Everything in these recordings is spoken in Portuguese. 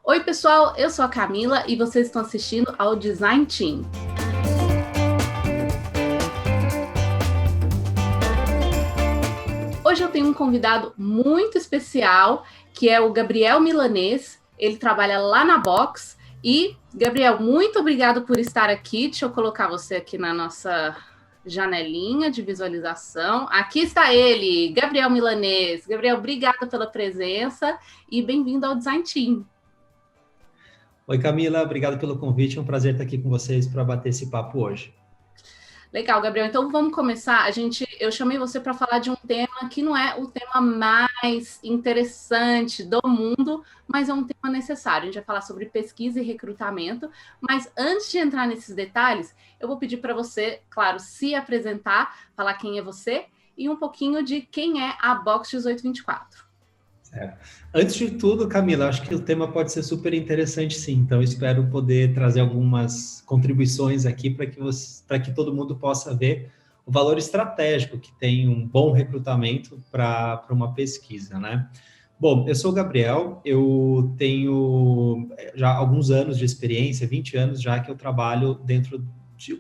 Oi, pessoal, eu sou a Camila e vocês estão assistindo ao Design Team. Hoje eu tenho um convidado muito especial, que é o Gabriel Milanês. Ele trabalha lá na Box. E, Gabriel, muito obrigado por estar aqui. Deixa eu colocar você aqui na nossa janelinha de visualização. Aqui está ele, Gabriel Milanês. Gabriel, obrigada pela presença e bem-vindo ao Design Team. Oi, Camila, obrigado pelo convite. É um prazer estar aqui com vocês para bater esse papo hoje. Legal, Gabriel. Então vamos começar. Eu chamei você para falar de um tema que não é o tema mais interessante do mundo, mas é um tema necessário. A gente vai falar sobre pesquisa e recrutamento. Mas antes de entrar nesses detalhes, eu vou pedir para você, claro, se apresentar, falar quem é você e um pouquinho de quem é a Box 1824. Antes de tudo, Camila, acho que o tema pode ser super interessante, sim. Então, espero poder trazer algumas contribuições aqui para que todo mundo possa ver o valor estratégico que tem um bom recrutamento para uma pesquisa, né? Bom, eu sou o Gabriel, eu tenho já alguns anos de experiência, 20 anos já que eu trabalho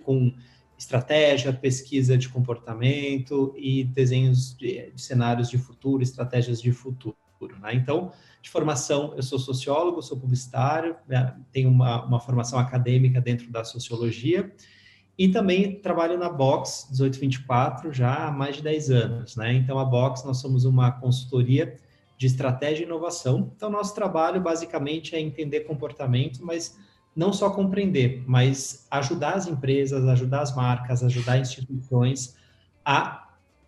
com estratégia, pesquisa de comportamento e desenhos de cenários de futuro, estratégias de futuro. Né? Então, de formação, eu sou sociólogo, sou publicitário, né? Tenho uma formação acadêmica dentro da sociologia e também trabalho na Box 1824 já há mais de 10 anos. Né? Então, a Box, nós somos uma consultoria de estratégia e inovação. Então, nosso trabalho, basicamente, é entender comportamento, mas não só compreender, mas ajudar as empresas, ajudar as marcas, ajudar instituições a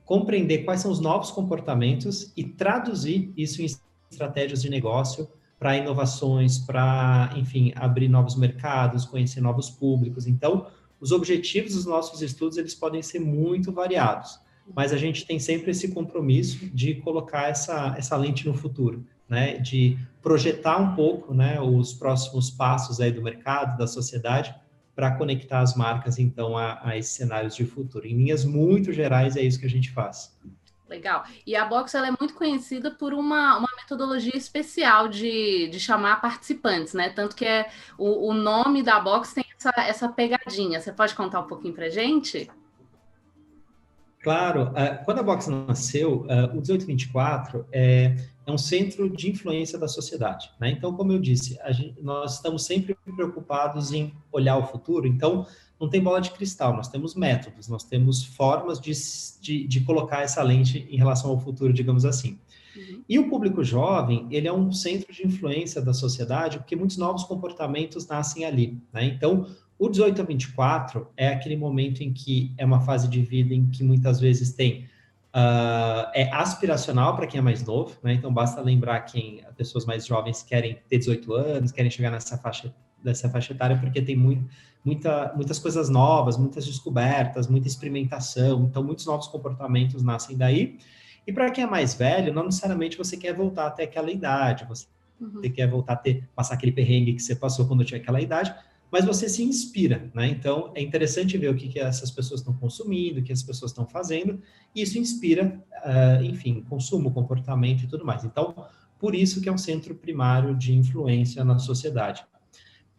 compreender quais são os novos comportamentos e traduzir isso em estratégias de negócio para inovações, para, enfim, abrir novos mercados, conhecer novos públicos. Então, os objetivos dos nossos estudos, eles podem ser muito variados, mas a gente tem sempre esse compromisso de colocar essa lente no futuro, né? De projetar um pouco, né, os próximos passos aí do mercado, da sociedade, para conectar as marcas, então, a esses cenários de futuro. Em linhas muito gerais, é isso que a gente faz. Legal. E a Box ela é muito conhecida por uma metodologia especial de chamar participantes, né? Tanto que o nome da Box tem essa pegadinha. Você pode contar um pouquinho para a gente? Claro, quando a Box nasceu, o 1824 é um centro de influência da sociedade, né? Então, como eu disse, nós estamos sempre preocupados em olhar o futuro, então não tem bola de cristal, nós temos métodos, nós temos formas de colocar essa lente em relação ao futuro, digamos assim. Uhum. E o público jovem, ele é um centro de influência da sociedade, porque muitos novos comportamentos nascem ali, né? Então, o 18 a 24 é aquele momento em que é uma fase de vida em que muitas vezes é aspiracional para quem é mais novo, né? Então basta lembrar que pessoas mais jovens querem ter 18 anos, querem chegar nessa faixa etária, porque tem muitas coisas novas, muitas descobertas, muita experimentação, então muitos novos comportamentos nascem daí. E para quem é mais velho, não necessariamente você quer voltar até aquela idade, você quer voltar passar aquele perrengue que você passou quando tinha aquela idade, mas você se inspira, né? Então, é interessante ver o que essas pessoas estão consumindo, o que as pessoas estão fazendo, e isso inspira, enfim, consumo, comportamento e tudo mais. Então, por isso que é um centro primário de influência na sociedade.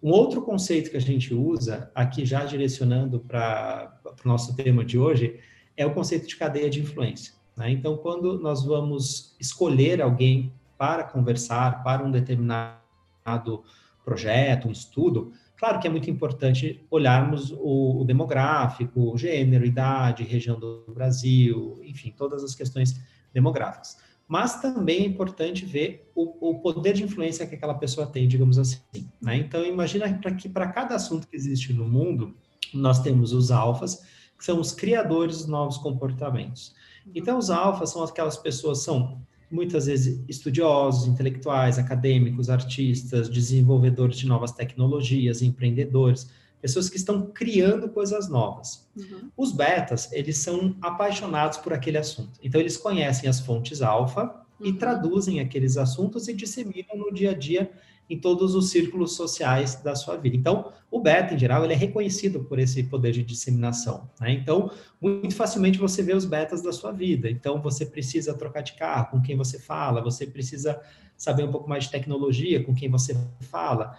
Um outro conceito que a gente usa, aqui já direcionando para o nosso tema de hoje, é o conceito de cadeia de influência, né? Então, quando nós vamos escolher alguém para conversar, para um determinado projeto, um estudo, claro que é muito importante olharmos o demográfico, o gênero, idade, região do Brasil, enfim, todas as questões demográficas. Mas também é importante ver o poder de influência que aquela pessoa tem, digamos assim, né? Então, imagina que para cada assunto que existe no mundo, nós temos os alfas, que são os criadores dos novos comportamentos. Então, os alfas são aquelas pessoas, são muitas vezes estudiosos, intelectuais, acadêmicos, artistas, desenvolvedores de novas tecnologias, empreendedores, pessoas que estão criando coisas novas. Uhum. Os betas, eles são apaixonados por aquele assunto. Então, eles conhecem as fontes alfa e traduzem aqueles assuntos e disseminam no dia a dia em todos os círculos sociais da sua vida. Então, o beta, em geral, ele é reconhecido por esse poder de disseminação, né? Então, muito facilmente você vê os betas da sua vida. Então, você precisa trocar de carro, com quem você fala, você precisa saber um pouco mais de tecnologia, com quem você fala,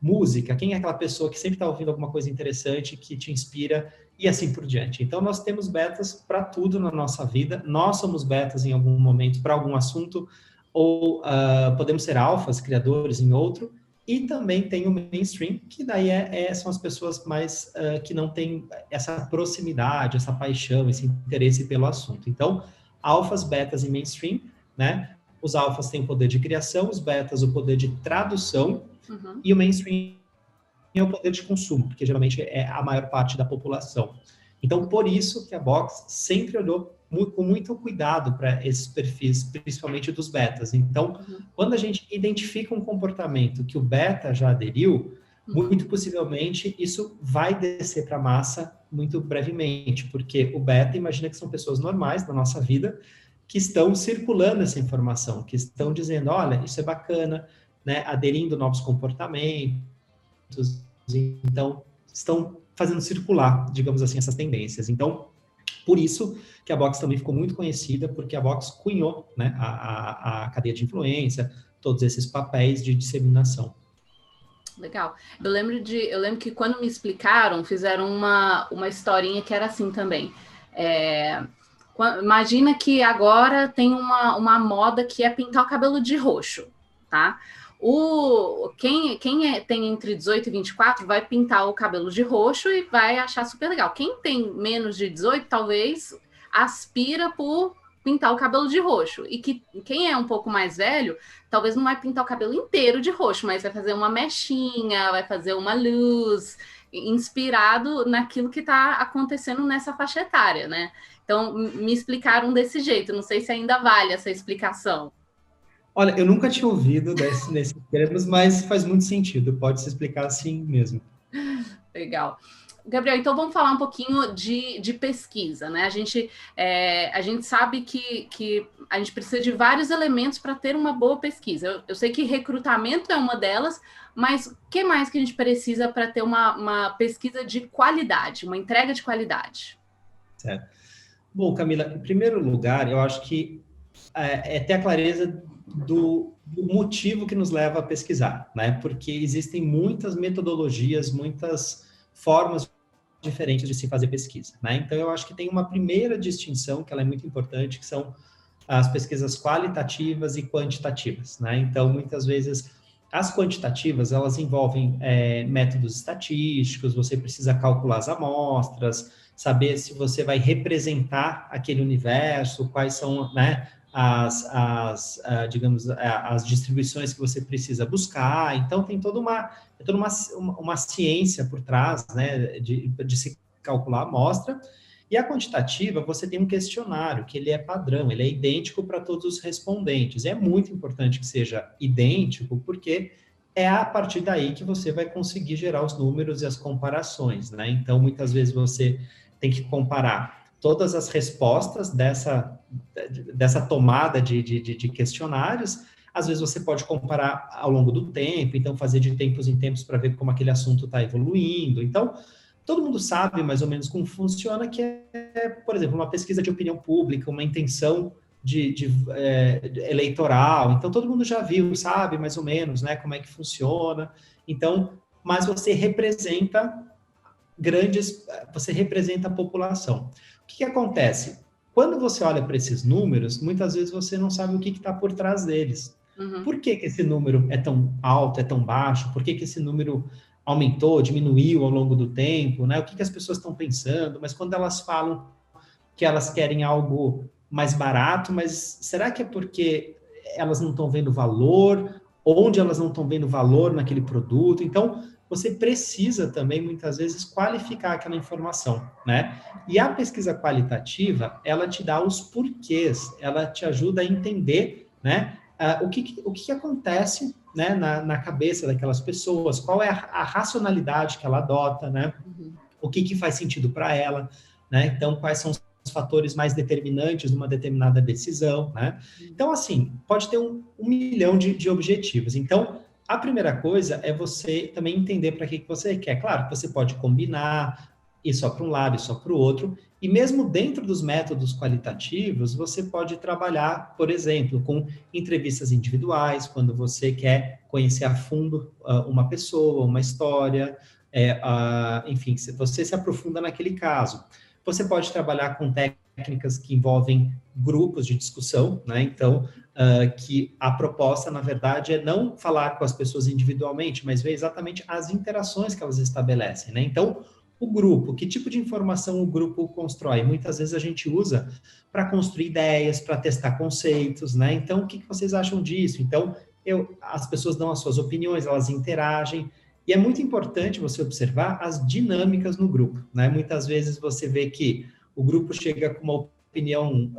música, quem é aquela pessoa que sempre está ouvindo alguma coisa interessante, que te inspira, e assim por diante. Então, nós temos betas para tudo na nossa vida, nós somos betas em algum momento para algum assunto, ou podemos ser alfas, criadores em outro, e também tem o mainstream, que daí são as pessoas mais que não têm essa proximidade, essa paixão, esse interesse pelo assunto. Então, alfas, betas e mainstream, né? Os alfas têm o poder de criação, os betas o poder de tradução, e o mainstream é o poder de consumo, porque geralmente é a maior parte da população. Então, por isso que a Box sempre olhou com muito cuidado para esses perfis, principalmente dos betas. Então, quando a gente identifica um comportamento que o beta já aderiu, muito possivelmente isso vai descer para a massa muito brevemente, porque o beta, imagina que são pessoas normais na nossa vida, que estão circulando essa informação, que estão dizendo, olha, isso é bacana, né, aderindo novos comportamentos, então estão fazendo circular, digamos assim, essas tendências. Então, por isso que a Box também ficou muito conhecida, porque a Box cunhou, né, a cadeia de influência, todos esses papéis de disseminação. Legal. Eu lembro que quando me explicaram, fizeram uma historinha que era assim também. Imagina que agora tem uma moda que é pintar o cabelo de roxo, tá? Quem tem entre 18 e 24 vai pintar o cabelo de roxo e vai achar super legal. Quem tem menos de 18, talvez aspira por pintar o cabelo de roxo. E quem é um pouco mais velho, talvez não vai pintar o cabelo inteiro de roxo, mas vai fazer uma mechinha, vai fazer uma luz, inspirado naquilo que está acontecendo nessa faixa etária, né? Então, me explicaram desse jeito. Não sei se ainda vale essa explicação. Olha, eu nunca tinha ouvido nesses termos, mas faz muito sentido. Pode se explicar assim mesmo. Legal. Gabriel, então vamos falar um pouquinho de pesquisa, né? A gente sabe que a gente precisa de vários elementos para ter uma boa pesquisa. Eu sei que recrutamento é uma delas, mas o que mais que a gente precisa para ter uma pesquisa de qualidade, uma entrega de qualidade? Certo. Bom, Camila, em primeiro lugar, eu acho que é ter a clareza do motivo que nos leva a pesquisar, né? Porque existem muitas metodologias, muitas formas diferentes de se fazer pesquisa, né? Então, eu acho que tem uma primeira distinção que ela é muito importante, que são as pesquisas qualitativas e quantitativas, né? Então, muitas vezes, as quantitativas, elas envolvem métodos estatísticos, você precisa calcular as amostras, saber se você vai representar aquele universo, quais são, né, digamos, as distribuições que você precisa buscar. Então, tem toda uma ciência por trás, né, de se calcular a amostra. E a quantitativa, você tem um questionário, que ele é padrão, ele é idêntico para todos os respondentes. É muito importante que seja idêntico, porque é a partir daí que você vai conseguir gerar os números e as comparações, né? Então, muitas vezes você tem que comparar todas as respostas dessa tomada de questionários. Às vezes você pode comparar ao longo do tempo, então fazer de tempos em tempos para ver como aquele assunto está evoluindo. Então, todo mundo sabe mais ou menos como funciona, que por exemplo, uma pesquisa de opinião pública, uma intenção eleitoral. Então, todo mundo já viu, sabe mais ou menos, né, como é que funciona. Então, mas você representa a população. O que acontece? Quando você olha para esses números, muitas vezes você não sabe o que está por trás deles. Por que esse número é tão alto, é tão baixo? Por que esse número aumentou, diminuiu ao longo do tempo, né? O que as pessoas estão pensando? Mas quando elas falam que elas querem algo mais barato, mas será que é porque elas não estão vendo valor? Onde elas não estão vendo valor naquele produto? Então, você precisa também, muitas vezes, qualificar aquela informação, né? E a pesquisa qualitativa, ela te dá os porquês, ela te ajuda a entender, né, o que acontece, né, na cabeça daquelas pessoas, qual é a racionalidade que ela adota, né? O que faz sentido para ela, né? Então, quais são os fatores mais determinantes de uma determinada decisão, né? Então, assim, pode ter um milhão de objetivos. Então, a primeira coisa é você também entender para que você quer. Claro que você pode combinar, ir só para um lado e só para o outro, e mesmo dentro dos métodos qualitativos, você pode trabalhar, por exemplo, com entrevistas individuais, quando você quer conhecer a fundo uma pessoa, uma história, enfim, você se aprofunda naquele caso. Você pode trabalhar com técnicas que envolvem grupos de discussão, né? Então, que a proposta, na verdade, é não falar com as pessoas individualmente, mas ver exatamente as interações que elas estabelecem, né? Então, o grupo, que tipo de informação o grupo constrói? Muitas vezes a gente usa para construir ideias, para testar conceitos, né? Então, o que vocês acham disso? Então, as pessoas dão as suas opiniões, elas interagem, e é muito importante você observar as dinâmicas no grupo, né? Muitas vezes você vê que o grupo chega com uma opinião,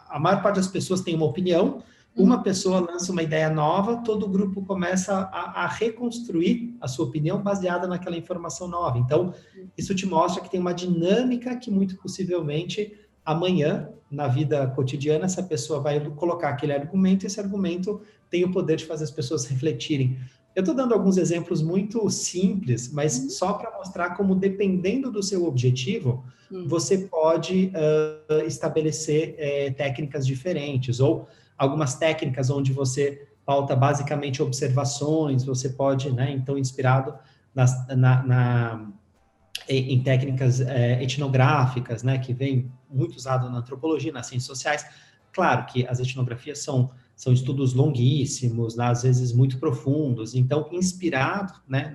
a maior parte das pessoas tem uma opinião, uma pessoa lança uma ideia nova, todo o grupo começa a reconstruir a sua opinião baseada naquela informação nova. Então, isso te mostra que tem uma dinâmica que muito possivelmente amanhã, na vida cotidiana, essa pessoa vai colocar aquele argumento e esse argumento tem o poder de fazer as pessoas refletirem. Eu estou dando alguns exemplos muito simples, mas só para mostrar como, dependendo do seu objetivo, você pode estabelecer técnicas diferentes, ou algumas técnicas onde você pauta basicamente observações, você pode, né, então, inspirado em técnicas etnográficas, né, que vem muito usado na antropologia, nas ciências sociais. Claro que as etnografias são estudos longuíssimos, né, às vezes muito profundos, então, inspirado, né,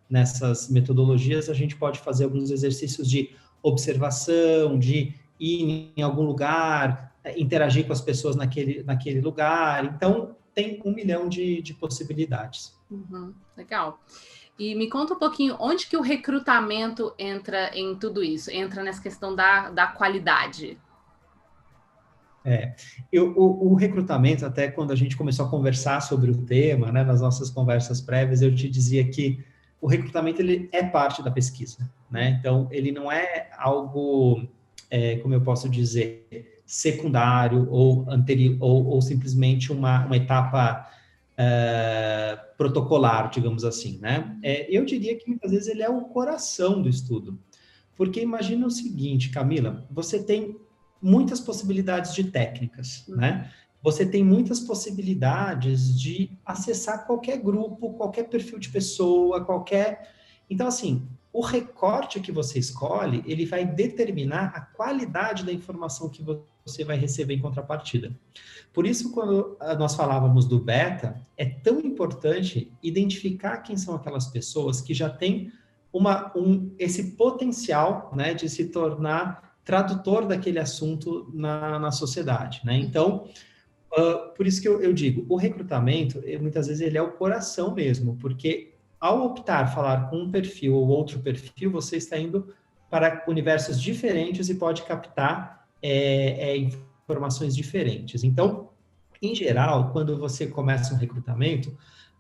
nessas metodologias, a gente pode fazer alguns exercícios de observação, de ir em algum lugar, interagir com as pessoas naquele lugar. Então, tem 1 milhão de possibilidades. Legal. E me conta um pouquinho, onde que o recrutamento entra em tudo isso? Entra nessa questão da qualidade? O recrutamento, até quando a gente começou a conversar sobre o tema, né, nas nossas conversas prévias, eu te dizia que o recrutamento, ele é parte da pesquisa, né? Então, ele não é algo, como eu posso dizer, secundário ou anterior, ou simplesmente uma etapa protocolar, digamos assim, né? Eu diria que muitas vezes ele é o coração do estudo, porque imagina o seguinte, Camila, você tem muitas possibilidades de técnicas, né? Você tem muitas possibilidades de acessar qualquer grupo, qualquer perfil de pessoa, Então, assim, o recorte que você escolhe, ele vai determinar a qualidade da informação que você vai receber em contrapartida. Por isso, quando nós falávamos do beta, é tão importante identificar quem são aquelas pessoas que já têm esse potencial, né, de se tornar tradutor daquele assunto na sociedade, né? Então, por isso que eu digo, o recrutamento, muitas vezes, ele é o coração mesmo, porque ao optar falar com um perfil ou outro perfil, você está indo para universos diferentes e pode captar informações diferentes. Então, em geral, quando você começa um recrutamento,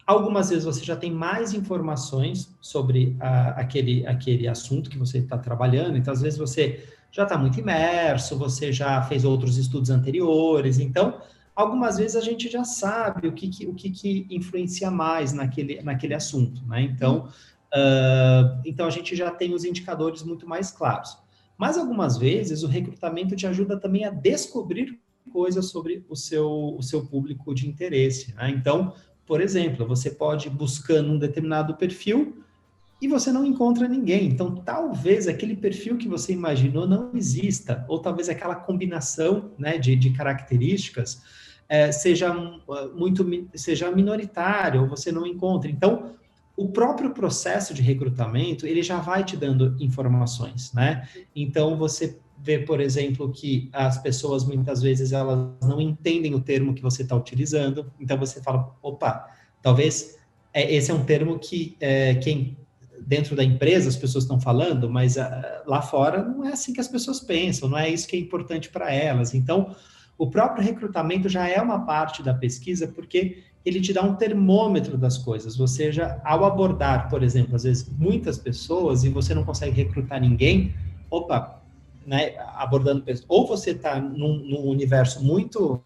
algumas vezes você já tem mais informações sobre aquele assunto que você está trabalhando, então, às vezes, você já está muito imerso, você já fez outros estudos anteriores, então, algumas vezes a gente já sabe o que influencia mais naquele assunto, né? Então, então, a gente já tem os indicadores muito mais claros. Mas, algumas vezes, o recrutamento te ajuda também a descobrir coisas sobre o seu público de interesse, né? Então, por exemplo, você pode ir buscando um determinado perfil e você não encontra ninguém. Então, talvez aquele perfil que você imaginou não exista, ou talvez aquela combinação, né, de características seja minoritária, ou você não encontra. Então, o próprio processo de recrutamento, ele já vai te dando informações, né? Então, você vê, por exemplo, que as pessoas, muitas vezes, elas não entendem o termo que você está utilizando, então você fala, opa, talvez esse é um termo que quem dentro da empresa as pessoas estão falando, mas lá fora não é assim que as pessoas pensam, não é isso que é importante para elas. Então, o próprio recrutamento já é uma parte da pesquisa, porque ele te dá um termômetro das coisas. Você já, ao abordar, por exemplo, às vezes muitas pessoas e você não consegue recrutar ninguém, opa, né, abordando pessoas, ou você está num universo muito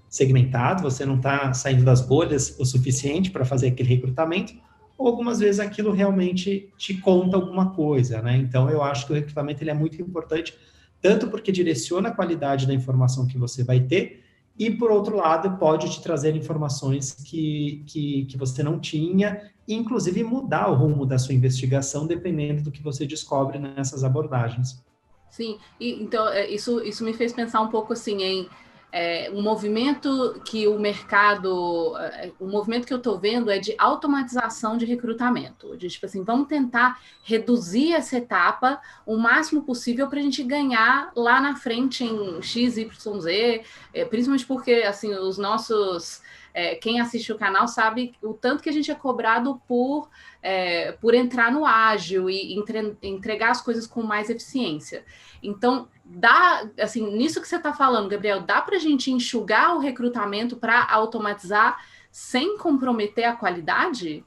segmentado, você não está saindo das bolhas o suficiente para fazer aquele recrutamento, ou algumas vezes aquilo realmente te conta alguma coisa, né? Então, eu acho que o recrutamento ele é muito importante, tanto porque direciona a qualidade da informação que você vai ter, e, por outro lado, pode te trazer informações que você não tinha, e, inclusive, mudar o rumo da sua investigação, dependendo do que você descobre nessas abordagens. Sim, então isso me fez pensar um pouco assim em um movimento que o movimento que eu estou vendo é de automatização de recrutamento, de tipo assim, vamos tentar reduzir essa etapa o máximo possível para a gente ganhar lá na frente em X, Y, Z, principalmente porque assim os nossos quem assiste o canal sabe o tanto que a gente é cobrado por entrar no ágil e entregar as coisas com mais eficiência. Então, assim, nisso que você está falando, Gabriel, dá para a gente enxugar o recrutamento para automatizar sem comprometer a qualidade?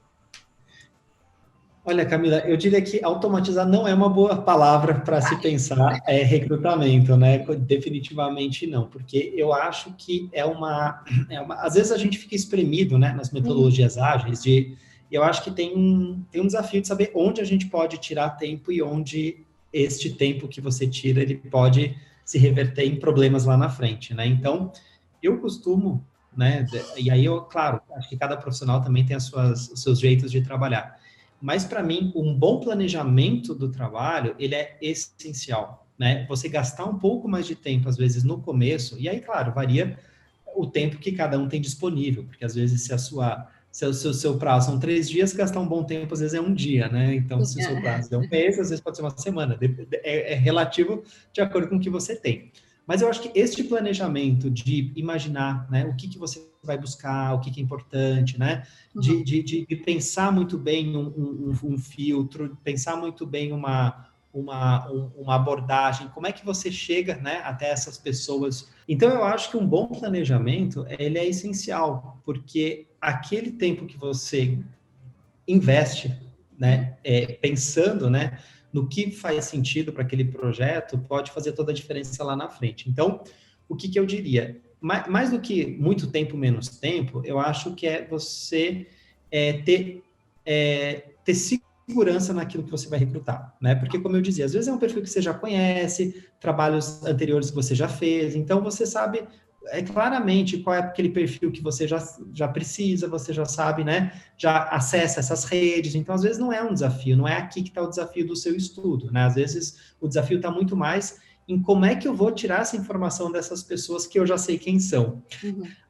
Olha, Camila, eu diria que automatizar não é uma boa palavra para se pensar recrutamento, né? Definitivamente não, porque eu acho que às vezes a gente fica espremido, né, nas metodologias ágeis eu acho que tem um desafio de saber onde a gente pode tirar tempo e onde este tempo que você tira, ele pode se reverter em problemas lá na frente, né? Então, eu costumo, né, e aí claro, acho que cada profissional também tem os seus jeitos de trabalhar. Mas, para mim, um bom planejamento do trabalho, ele é essencial, né? Você gastar um pouco mais de tempo, às vezes, no começo, e aí, claro, varia o tempo que cada um tem disponível, porque, às vezes, se o seu prazo são 3 dias, gastar um bom tempo, às vezes, é um dia, né? Então, se o seu prazo é um mês, às vezes pode ser uma semana. É relativo de acordo com o que você tem. Mas eu acho que este planejamento de imaginar, né, o que você vai buscar, o que é importante, né, de pensar muito bem um filtro, pensar muito bem uma abordagem, como é que você chega, né, até essas pessoas. Então, eu acho que um bom planejamento, ele é essencial, porque aquele tempo que você investe, né, pensando, né, no que faz sentido para aquele projeto, pode fazer toda a diferença lá na frente. Então, o que eu diria? Mais do que muito tempo, menos tempo, eu acho que é você ter segurança naquilo que você vai recrutar, né? Porque, como eu dizia, às vezes é um perfil que você já conhece, trabalhos anteriores que você já fez, então você sabe claramente qual é aquele perfil que você já precisa, você já sabe, né? Já acessa essas redes, então às vezes não é um desafio, não é aqui que está o desafio do seu estudo, né? Às vezes o desafio está muito mais em como é que eu vou tirar essa informação dessas pessoas que eu já sei quem são.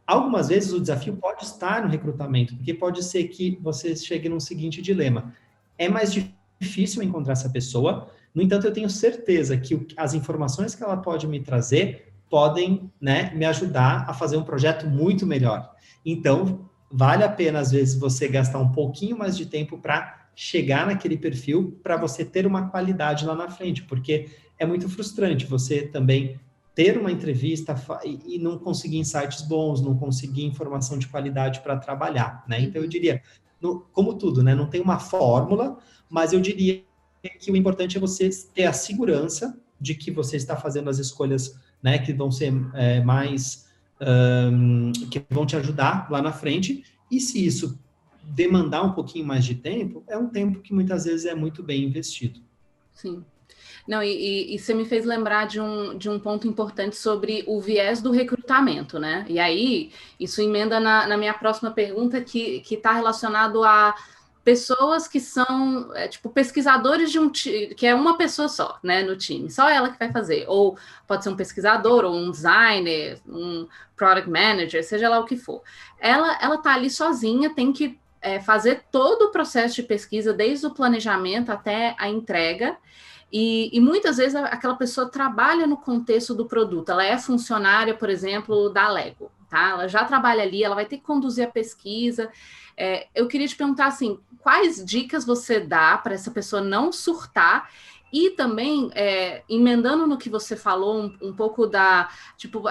Algumas vezes o desafio pode estar no recrutamento, porque pode ser que você chegue num seguinte dilema. É mais difícil encontrar essa pessoa, no entanto, eu tenho certeza que as informações que ela pode me trazer podem, né, me ajudar a fazer um projeto muito melhor. Então, vale a pena, às vezes, você gastar um pouquinho mais de tempo para chegar naquele perfil, para você ter uma qualidade lá na frente, porque é muito frustrante você também ter uma entrevista e não conseguir insights bons, não conseguir informação de qualidade para trabalhar, né? Então, eu diria, como tudo, né? Não tem uma fórmula, mas eu diria que o importante é você ter a segurança de que você está fazendo as escolhas, né, que vão ser que vão te ajudar lá na frente, e se isso demandar um pouquinho mais de tempo, é um tempo que muitas vezes é muito bem investido. Sim. Não, e você me fez lembrar de um ponto importante sobre o viés do recrutamento, né? E aí, isso emenda na minha próxima pergunta, que está relacionado a pessoas que são, tipo, pesquisadores de um time, que é uma pessoa só, né, no time, só ela que vai fazer. Ou pode ser um pesquisador, ou um designer, um product manager, seja lá o que for. Ela tá ali sozinha, tem que fazer todo o processo de pesquisa, desde o planejamento até a entrega, e muitas vezes aquela pessoa trabalha no contexto do produto, ela é funcionária, por exemplo, da Lego, tá? Ela já trabalha ali, ela vai ter que conduzir a pesquisa. Eu queria te perguntar, assim, quais dicas você dá para essa pessoa não surtar? E também, emendando no que você falou, um pouco da... Tipo,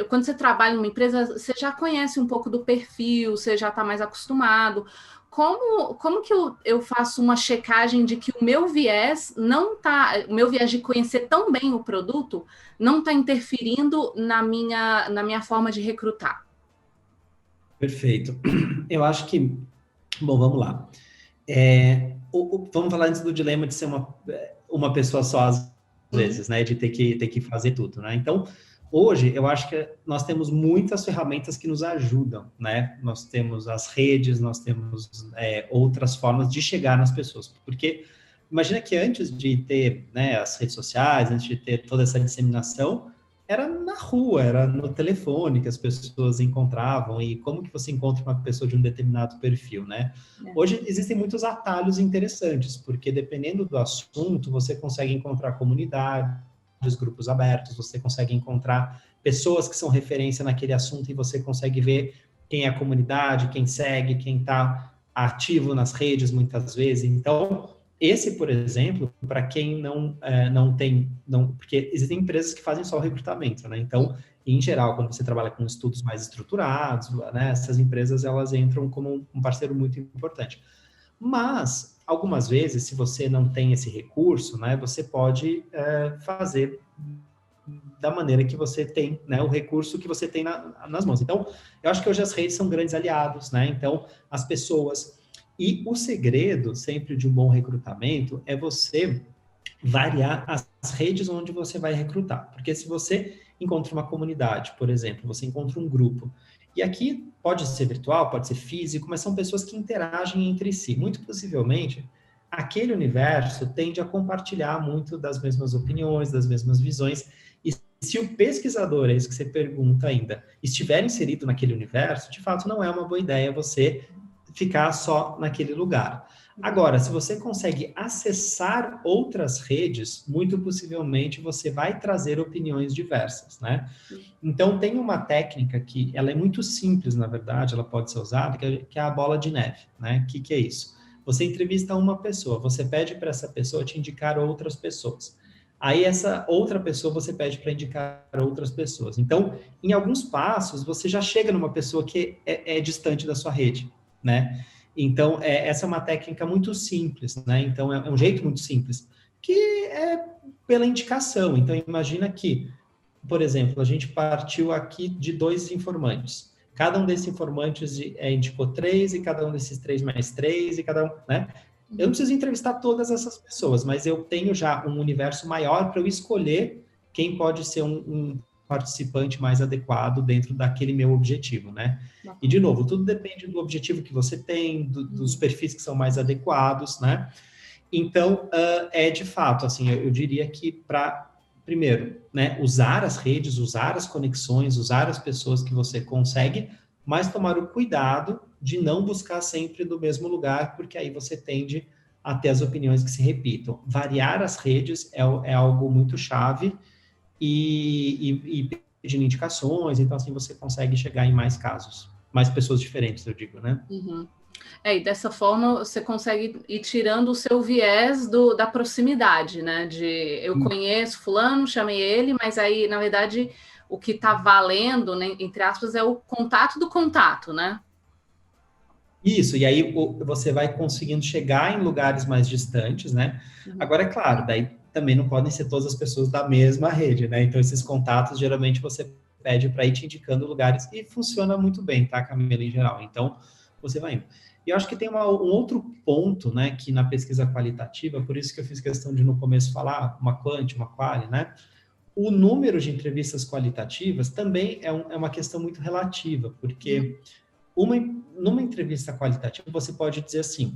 quando você trabalha numa empresa, você já conhece um pouco do perfil, você já está mais acostumado. Como que eu faço uma checagem de que o meu viés o meu viés de conhecer tão bem o produto não está interferindo na minha forma de recrutar? Perfeito. Eu acho que, bom, vamos lá. Vamos falar antes do dilema de ser uma pessoa só às vezes, né? De ter que fazer tudo, né? Então, hoje, eu acho que nós temos muitas ferramentas que nos ajudam, né? Nós temos as redes, nós temos outras formas de chegar nas pessoas. Porque imagina que antes de ter, né, as redes sociais, antes de ter toda essa disseminação, era na rua, era no telefone que as pessoas encontravam, e como que você encontra uma pessoa de um determinado perfil, né? Hoje existem muitos atalhos interessantes, porque dependendo do assunto, você consegue encontrar comunidades, grupos abertos, você consegue encontrar pessoas que são referência naquele assunto e você consegue ver quem é a comunidade, quem segue, quem está ativo nas redes muitas vezes. Então, esse, por exemplo, para quem não tem, porque existem empresas que fazem só o recrutamento, né? Então, em geral, quando você trabalha com estudos mais estruturados, né, essas empresas elas entram como um parceiro muito importante. Mas, algumas vezes, se você não tem esse recurso, né, você pode fazer da maneira que você tem, né, o recurso que você tem nas mãos. Então, eu acho que hoje as redes são grandes aliados, né? Então, as pessoas... E o segredo, sempre, de um bom recrutamento é você variar as redes onde você vai recrutar. Porque se você encontra uma comunidade, por exemplo, você encontra um grupo, e aqui pode ser virtual, pode ser físico, mas são pessoas que interagem entre si. Muito possivelmente, aquele universo tende a compartilhar muito das mesmas opiniões, das mesmas visões, e se o pesquisador, é isso que você pergunta ainda, estiver inserido naquele universo, de fato não é uma boa ideia você ficar só naquele lugar. Agora, se você consegue acessar outras redes, muito possivelmente você vai trazer opiniões diversas, né? Então, tem uma técnica que ela é muito simples, na verdade, ela pode ser usada, que é a bola de neve, né? O que é isso? Você entrevista uma pessoa, você pede para essa pessoa te indicar outras pessoas. Aí, essa outra pessoa você pede para indicar outras pessoas. Então, em alguns passos, você já chega numa pessoa que é distante da sua rede, né? Então, essa é uma técnica muito simples, né? Então, é um jeito muito simples, que é pela indicação. Então, imagina que, por exemplo, a gente partiu aqui de 2 informantes. Cada um desses informantes indicou 3, e cada um desses 3 mais 3, e cada um, né? Eu não preciso entrevistar todas essas pessoas, mas eu tenho já um universo maior para eu escolher quem pode ser um participante mais adequado dentro daquele meu objetivo, né? E, de novo, tudo depende do objetivo que você tem, dos perfis que são mais adequados, né? Então, de fato, assim, eu diria que para, primeiro, né, usar as redes, usar as conexões, usar as pessoas que você consegue, mas tomar o cuidado de não buscar sempre do mesmo lugar, porque aí você tende a ter as opiniões que se repitam. Variar as redes é algo muito chave, e pedindo indicações, então assim você consegue chegar em mais casos, mais pessoas diferentes, eu digo, né? Uhum. E dessa forma você consegue ir tirando o seu viés da proximidade, né? De eu conheço fulano, chamei ele, mas aí, na verdade, o que está valendo, né, entre aspas, é o contato do contato, né? Isso, e aí você vai conseguindo chegar em lugares mais distantes, né? Agora, é claro, daí também não podem ser todas as pessoas da mesma rede, né? Então, esses contatos, geralmente, você pede para ir te indicando lugares, e funciona muito bem, tá, Camila, em geral. Então, você vai indo. E eu acho que tem um outro ponto, né, que na pesquisa qualitativa, por isso que eu fiz questão de, no começo, falar uma quant, uma quali, né? O número de entrevistas qualitativas também é uma questão muito relativa, porque... numa entrevista qualitativa, você pode dizer assim,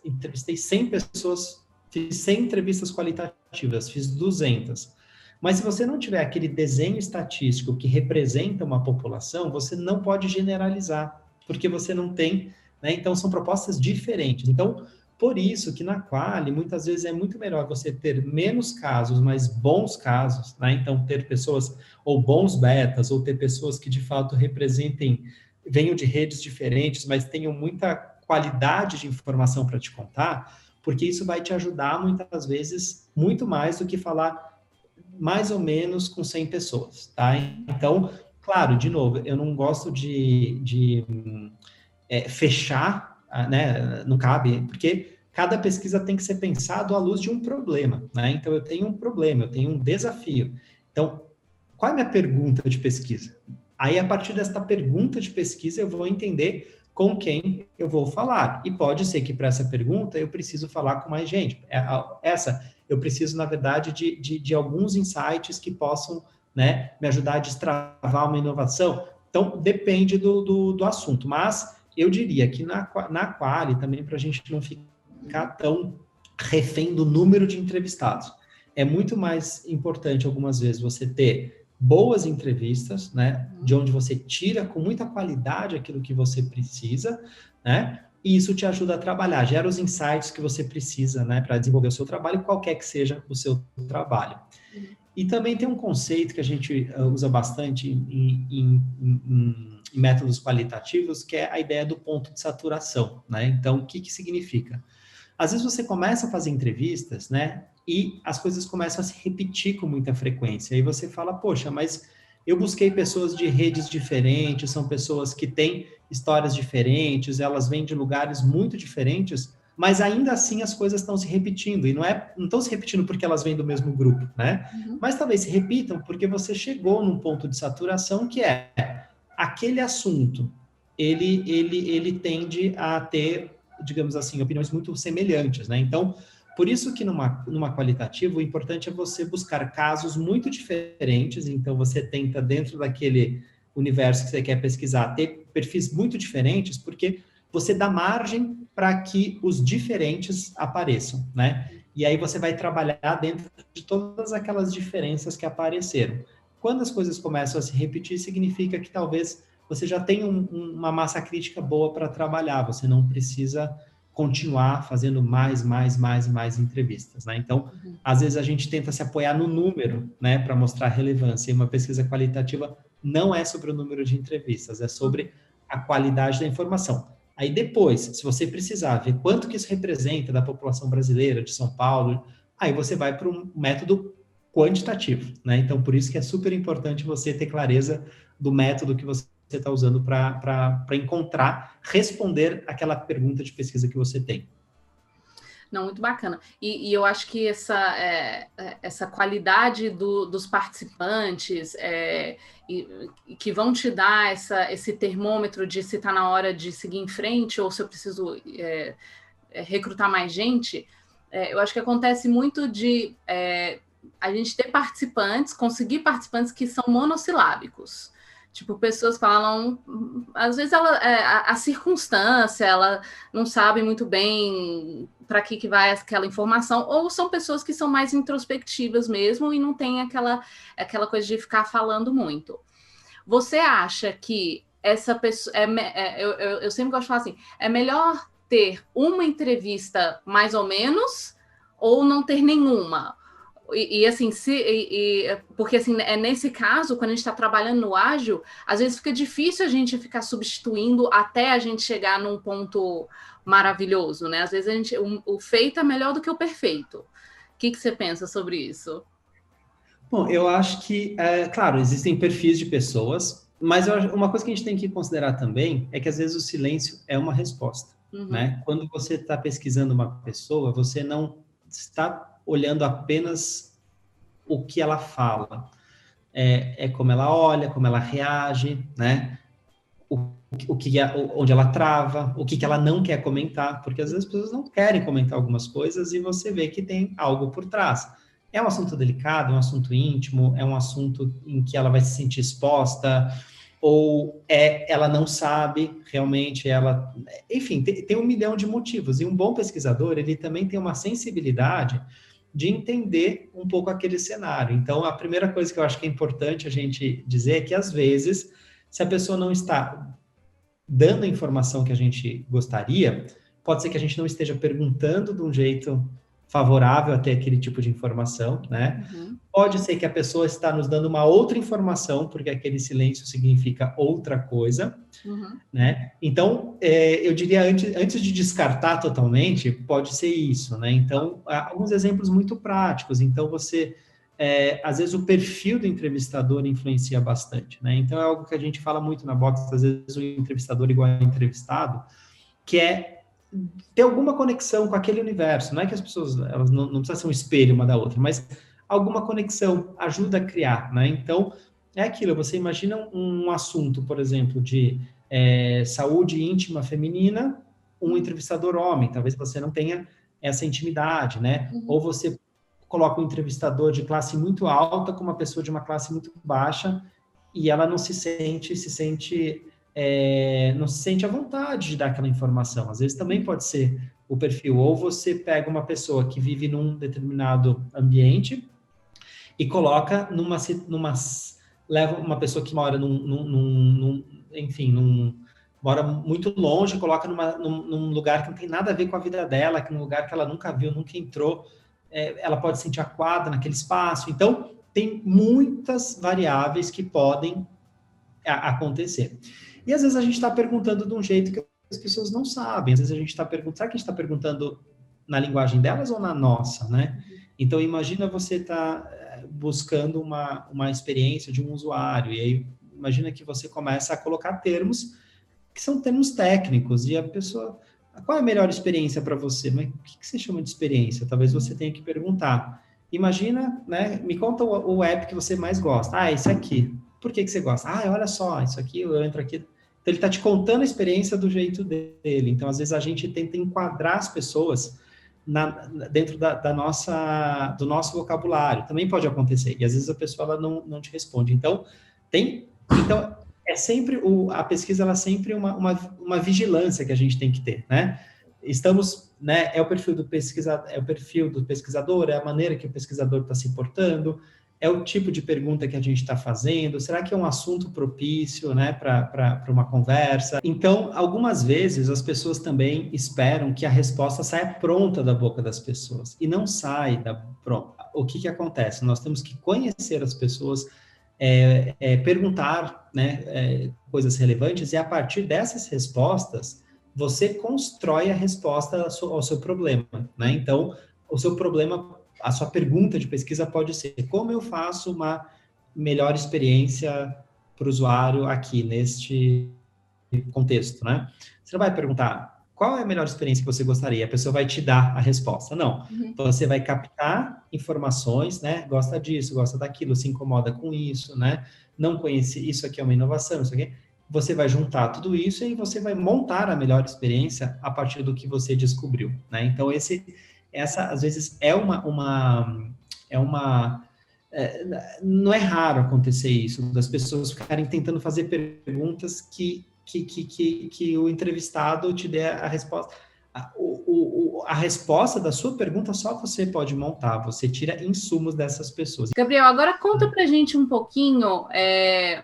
entrevistei 100 pessoas, fiz 100 entrevistas qualitativas, fiz 200. Mas se você não tiver aquele desenho estatístico que representa uma população, você não pode generalizar, porque você não tem, né? Então, são propostas diferentes. Então, por isso que na quali, muitas vezes é muito melhor você ter menos casos, mas bons casos, né? Então, ter pessoas, ou bons betas, ou ter pessoas que de fato representem, venham de redes diferentes, mas tenham muita qualidade de informação para te contar, porque isso vai te ajudar muitas vezes, muito mais do que falar mais ou menos com 100 pessoas, tá? Então, claro, de novo, eu não gosto de fechar, né? Não cabe, porque cada pesquisa tem que ser pensado à luz de um problema, né? Então, eu tenho um problema, eu tenho um desafio. Então, qual é a minha pergunta de pesquisa? Aí, a partir desta pergunta de pesquisa, eu vou entender com quem eu vou falar. E pode ser que para essa pergunta eu preciso falar com mais gente. Eu preciso, na verdade, de alguns insights que possam, né, me ajudar a destravar uma inovação. Então, depende do assunto. Mas eu diria que na Quali, também para a gente não ficar tão refém do número de entrevistados, é muito mais importante, algumas vezes, você ter boas entrevistas, né, de onde você tira com muita qualidade aquilo que você precisa, né, e isso te ajuda a trabalhar, gera os insights que você precisa, né, para desenvolver o seu trabalho, qualquer que seja o seu trabalho. E também tem um conceito que a gente usa bastante em métodos qualitativos, que é a ideia do ponto de saturação, né? Então, o que significa? Às vezes você começa a fazer entrevistas, né, e as coisas começam a se repetir com muita frequência. Aí você fala, poxa, mas eu busquei pessoas de redes diferentes, são pessoas que têm histórias diferentes, elas vêm de lugares muito diferentes, mas ainda assim as coisas estão se repetindo, e não estão se repetindo porque elas vêm do mesmo grupo, né? Mas talvez se repitam porque você chegou num ponto de saturação que é aquele assunto, ele tende a ter, digamos assim, opiniões muito semelhantes, né? Então, por isso que numa qualitativa, o importante é você buscar casos muito diferentes, então você tenta, dentro daquele universo que você quer pesquisar, ter perfis muito diferentes, porque você dá margem para que os diferentes apareçam, né? E aí você vai trabalhar dentro de todas aquelas diferenças que apareceram. Quando as coisas começam a se repetir, significa que talvez você já tenha uma massa crítica boa para trabalhar, você não precisa continuar fazendo mais entrevistas, né? Então, às vezes a gente tenta se apoiar no número, né, para mostrar relevância, e uma pesquisa qualitativa não é sobre o número de entrevistas, é sobre a qualidade da informação. Aí depois, se você precisar ver quanto que isso representa da população brasileira, de São Paulo, aí você vai para um método quantitativo, né? Então, por isso que é super importante você ter clareza do método que você está usando para responder aquela pergunta de pesquisa que você tem. Não, muito bacana. E eu acho que essa qualidade dos participantes que vão te dar esse termômetro de se está na hora de seguir em frente ou se eu preciso recrutar mais gente, eu acho que acontece muito de a gente ter conseguir participantes que são monossilábicos. Tipo, pessoas falam, às vezes a circunstância, ela não sabe muito bem para que vai aquela informação, ou são pessoas que são mais introspectivas mesmo e não tem aquela coisa de ficar falando muito. Você acha que essa pessoa... eu sempre gosto de falar assim, é melhor ter uma entrevista mais ou menos ou não ter nenhuma? Assim, porque assim, nesse caso, quando a gente está trabalhando no ágil, às vezes fica difícil a gente ficar substituindo até a gente chegar num ponto maravilhoso, né? Às vezes o feito é melhor do que o perfeito. O que você pensa sobre isso? Bom, eu acho que, claro, existem perfis de pessoas, mas uma coisa que a gente tem que considerar também é que às vezes o silêncio é uma resposta, né? Quando você está pesquisando uma pessoa, você não está olhando apenas o que ela fala. É como ela olha, como ela reage, né? Onde ela trava, o que ela não quer comentar, porque às vezes as pessoas não querem comentar algumas coisas e você vê que tem algo por trás. É um assunto delicado, é um assunto íntimo, é um assunto em que ela vai se sentir exposta, ou ela não sabe realmente, enfim, tem 1 milhão de motivos, e um bom pesquisador, ele também tem uma sensibilidade de entender um pouco aquele cenário. Então, a primeira coisa que eu acho que é importante a gente dizer é que, às vezes, se a pessoa não está dando a informação que a gente gostaria, pode ser que a gente não esteja perguntando de um jeito favorável a ter aquele tipo de informação, né? Pode ser que a pessoa está nos dando uma outra informação, porque aquele silêncio significa outra coisa, né? Então, eu diria, antes de descartar totalmente, pode ser isso, né? Então, alguns exemplos muito práticos. Então, às vezes o perfil do entrevistador influencia bastante, né? Então, é algo que a gente fala muito na Box, às vezes o entrevistador igual ao entrevistado, que é ter alguma conexão com aquele universo. Não é que as pessoas, elas não precisam ser um espelho uma da outra, mas alguma conexão ajuda a criar, né? Então, é aquilo, você imagina um assunto, por exemplo, de saúde íntima feminina, um entrevistador homem, talvez você não tenha essa intimidade, né? Ou você coloca um entrevistador de classe muito alta com uma pessoa de uma classe muito baixa e ela não se sente não se sente à vontade de dar aquela informação. Às vezes também pode ser o perfil. Ou você pega uma pessoa que vive num determinado ambiente e coloca leva uma pessoa que mora mora muito longe, coloca num lugar que não tem nada a ver com a vida dela, que é um lugar que ela nunca viu, nunca entrou, ela pode se sentir acuada naquele espaço. Então, tem muitas variáveis que podem acontecer. E às vezes a gente está perguntando de um jeito que as pessoas não sabem. Às vezes a gente está perguntando, será que a gente está perguntando na linguagem delas ou na nossa, né? Então, imagina você estar buscando uma experiência de um usuário, e aí imagina que você começa a colocar termos que são termos técnicos, e a pessoa, qual é a melhor experiência para você? Mas o que você chama de experiência? Talvez você tenha que perguntar. Imagina, né? Me conta o app que você mais gosta. Ah, esse aqui. Por que você gosta? Ah, olha só, isso aqui, eu entro aqui. Então, ele está te contando a experiência do jeito dele. Então, às vezes, a gente tenta enquadrar as pessoas dentro do nosso vocabulário. Também pode acontecer. E, às vezes, a pessoa ela não te responde. Então, é sempre a pesquisa, ela é sempre uma vigilância que a gente tem que ter, né? Estamos, né? É o perfil do pesquisador, é a maneira que o pesquisador está se portando, é o tipo de pergunta que a gente está fazendo, será que é um assunto propício, né, para uma conversa? Então, algumas vezes, as pessoas também esperam que a resposta saia pronta da boca das pessoas, e não sai pronta. O que acontece? Nós temos que conhecer as pessoas, perguntar, né, coisas relevantes, e a partir dessas respostas, você constrói a resposta ao seu problema, né? Então, o seu problema, a sua pergunta de pesquisa pode ser: como eu faço uma melhor experiência para o usuário aqui, neste contexto, né? Você não vai perguntar qual é a melhor experiência que você gostaria, a pessoa vai te dar a resposta. Não. Você vai captar informações, né? Gosta disso, gosta daquilo, se incomoda com isso, né? Não conhece, isso aqui é uma inovação, isso aqui. Você vai juntar tudo isso e você vai montar a melhor experiência a partir do que você descobriu, né? Então, essa às vezes não é raro acontecer isso, das pessoas ficarem tentando fazer perguntas que o entrevistado te dê a resposta. A resposta da sua pergunta só você pode montar, você tira insumos dessas pessoas. Gabriel, agora conta pra gente um pouquinho,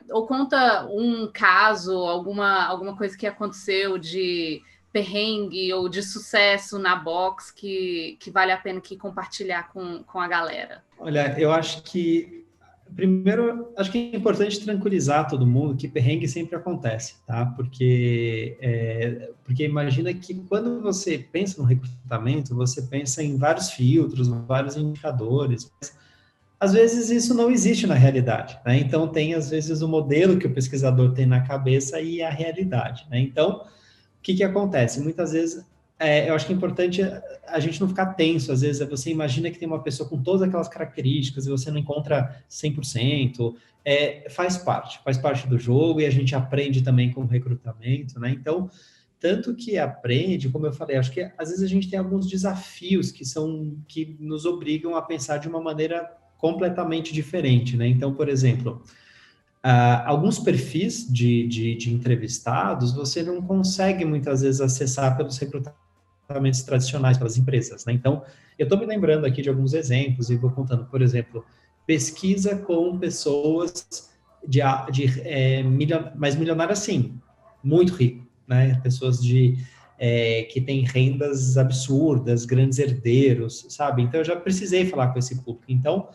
ou conta um caso, alguma coisa que aconteceu de perrengue ou de sucesso na Box que vale a pena aqui compartilhar com a galera. Olha, eu acho que primeiro, acho que é importante tranquilizar todo mundo que perrengue sempre acontece, tá? Porque imagina que quando você pensa no recrutamento, você pensa em vários filtros, vários indicadores. Às vezes isso não existe na realidade, né? Então tem às vezes o modelo que o pesquisador tem na cabeça e a realidade, né? Então, o que acontece? Muitas vezes eu acho que é importante a gente não ficar tenso. Às vezes você imagina que tem uma pessoa com todas aquelas características e você não encontra 100%. Faz parte do jogo, e a gente aprende também com o recrutamento, né? Então, tanto que aprende, como eu falei, acho que às vezes a gente tem alguns desafios que nos obrigam a pensar de uma maneira completamente diferente, né? Então, por exemplo, alguns perfis de entrevistados você não consegue muitas vezes acessar pelos recrutamentos tradicionais, pelas empresas, né? Então, eu estou me lembrando aqui de alguns exemplos e vou contando. Por exemplo, pesquisa com pessoas mais milionárias, sim, muito rico, né? Pessoas que têm rendas absurdas, grandes herdeiros, sabe? Então, eu já precisei falar com esse público. Então,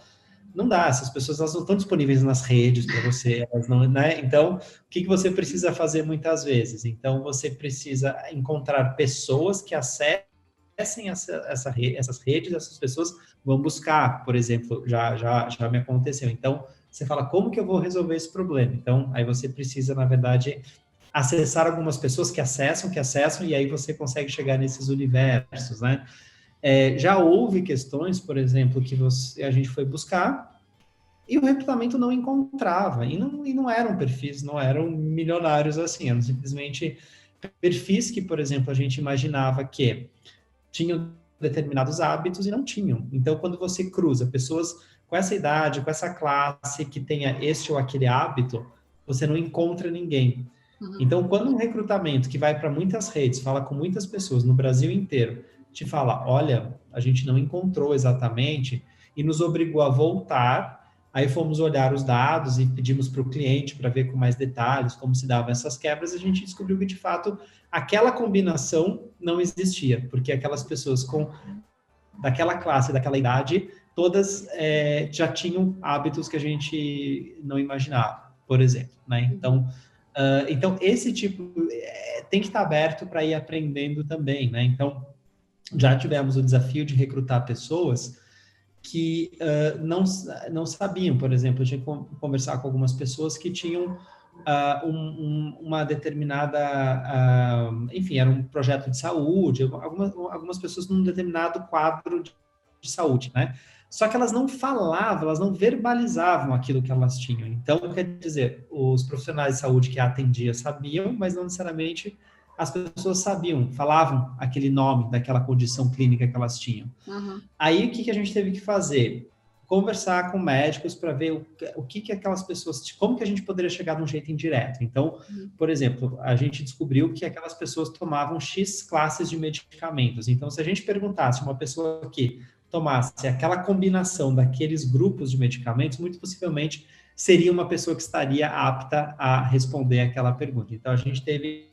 não dá, essas pessoas elas não estão disponíveis nas redes para você, elas não, né? Então, o que você precisa fazer muitas vezes? Então, você precisa encontrar pessoas que acessem essas redes, essas pessoas vão buscar, por exemplo, já me aconteceu. Então, você fala, como que eu vou resolver esse problema? Então, aí você precisa, na verdade, acessar algumas pessoas que acessam, e aí você consegue chegar nesses universos, né? Já houve questões, por exemplo, que a gente foi buscar E o recrutamento não encontrava, e não eram perfis, não eram milionários assim, eram simplesmente perfis que, por exemplo, a gente imaginava que tinham determinados hábitos e não tinham. Então, quando você cruza pessoas com essa idade, com essa classe, que tenha este ou aquele hábito, você não encontra ninguém. Então, quando um recrutamento que vai para muitas redes, fala com muitas pessoas no Brasil inteiro, te fala, olha, a gente não encontrou exatamente, e nos obrigou a voltar. Aí fomos olhar os dados e pedimos para o cliente para ver com mais detalhes como se davam essas quebras, e a gente descobriu que, de fato, aquela combinação não existia, porque aquelas pessoas daquela classe, daquela idade, todas já tinham hábitos que a gente não imaginava, por exemplo, né? Então esse tipo tem que estar aberto para ir aprendendo também, né? Então, já tivemos o desafio de recrutar pessoas que não sabiam, por exemplo, eu tinha que conversar com algumas pessoas que tinham uma determinada, enfim, era um projeto de saúde, algumas pessoas num determinado quadro de saúde, né? Só que elas não falavam, elas não verbalizavam aquilo que elas tinham. Então, quer dizer, os profissionais de saúde que a atendiam sabiam, mas não necessariamente as pessoas sabiam, falavam aquele nome daquela condição clínica que elas tinham. Aí, o que a gente teve que fazer? Conversar com médicos para ver o que aquelas pessoas, como que a gente poderia chegar de um jeito indireto. Então, por exemplo, a gente descobriu que aquelas pessoas tomavam X classes de medicamentos. Então, se a gente perguntasse uma pessoa que tomasse aquela combinação daqueles grupos de medicamentos, muito possivelmente seria uma pessoa que estaria apta a responder aquela pergunta. Então, a gente teve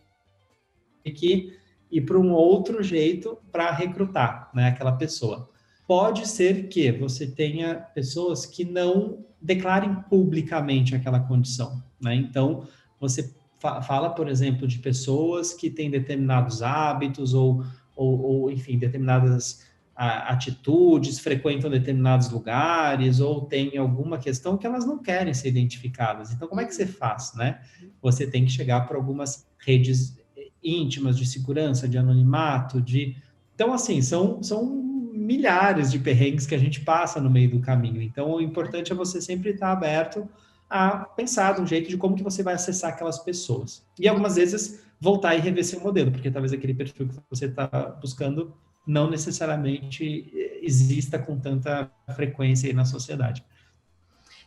que ir para um outro jeito para recrutar, né, aquela pessoa. Pode ser que você tenha pessoas que não declarem publicamente aquela condição, né? Então, você fala, por exemplo, de pessoas que têm determinados hábitos ou enfim, determinadas atitudes, frequentam determinados lugares ou têm alguma questão que elas não querem ser identificadas. Então, como é que você faz, né? Você tem que chegar para algumas redes íntimas de segurança, de anonimato, Então, assim, são milhares de perrengues que a gente passa no meio do caminho. Então, o importante é você sempre estar aberto a pensar de um jeito de como que você vai acessar aquelas pessoas. E algumas vezes voltar e rever seu modelo, porque talvez aquele perfil que você está buscando não necessariamente exista com tanta frequência aí na sociedade.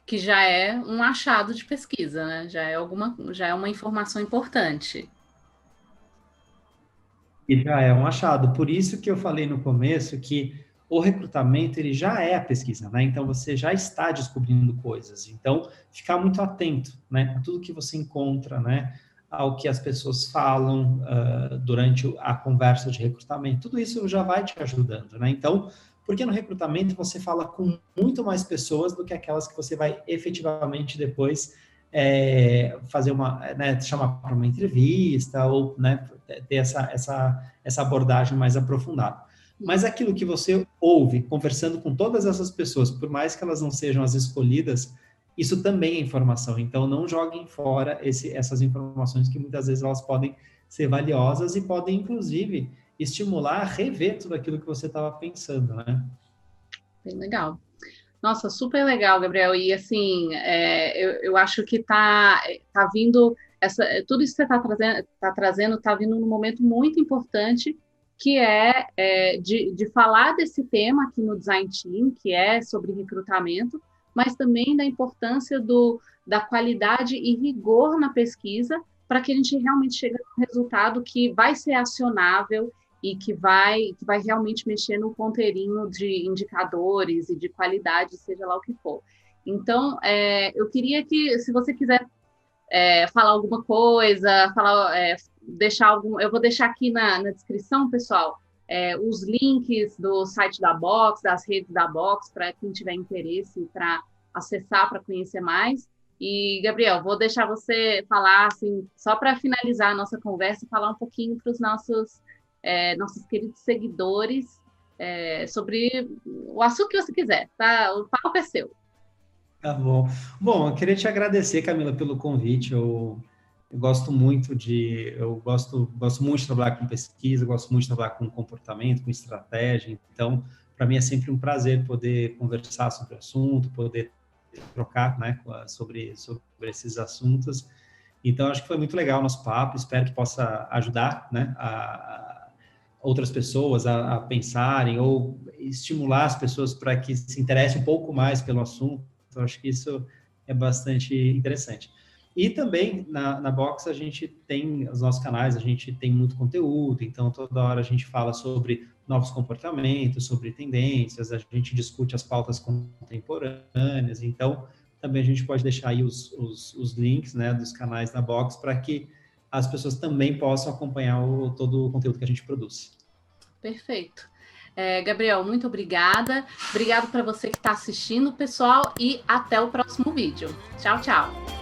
Que já é um achado de pesquisa, né? Já é uma informação importante. E já é um achado. Por isso que eu falei no começo que o recrutamento, ele já é a pesquisa, né? Então, você já está descobrindo coisas. Então, ficar muito atento, né? A tudo que você encontra, né? Ao que as pessoas falam durante a conversa de recrutamento. Tudo isso já vai te ajudando, né? Então, porque no recrutamento você fala com muito mais pessoas do que aquelas que você vai efetivamente depois fazer né, chamar para uma entrevista ou, né, ter essa abordagem mais aprofundada. Mas aquilo que você ouve conversando com todas essas pessoas, por mais que elas não sejam as escolhidas, isso também é informação. Então, não joguem fora essas informações que muitas vezes elas podem ser valiosas e podem, inclusive, estimular a rever tudo aquilo que você estava pensando, né? Bem legal. Nossa, super legal, Gabriel. E assim, eu acho que tá vindo tudo isso que você está trazendo está vindo num momento muito importante, que de falar desse tema aqui no Design Team, que é sobre recrutamento, mas também da importância da qualidade e rigor na pesquisa, para que a gente realmente chegue a um resultado que vai ser acionável e que vai realmente mexer no ponteirinho de indicadores e de qualidade, seja lá o que for. Então, eu queria que, se você quiser falar alguma coisa, eu vou deixar aqui na descrição, pessoal, os links do site da Box, das redes da Box, para quem tiver interesse para acessar, para conhecer mais. E, Gabriel, vou deixar você falar, assim, só para finalizar a nossa conversa, falar um pouquinho para os nossos queridos seguidores sobre o assunto que você quiser, tá? O papo é seu. Tá bom. Bom, eu queria te agradecer, Camila, pelo convite. Eu gosto muito muito de trabalhar com pesquisa, gosto muito de trabalhar com comportamento, com estratégia. Então, para mim é sempre um prazer poder conversar sobre o assunto, poder trocar, né, sobre esses assuntos. Então, acho que foi muito legal o nosso papo, espero que possa ajudar, né, outras pessoas a pensarem ou estimular as pessoas para que se interessem um pouco mais pelo assunto. Então, acho que isso é bastante interessante. E também na Box a gente tem os nossos canais, a gente tem muito conteúdo, então toda hora a gente fala sobre novos comportamentos, sobre tendências, a gente discute as pautas contemporâneas, então também a gente pode deixar aí os links, né, dos canais da Box para que as pessoas também possam acompanhar todo o conteúdo que a gente produz. Perfeito. Gabriel, muito obrigada. Obrigado para você que está assistindo, pessoal, e até o próximo vídeo. Tchau, tchau.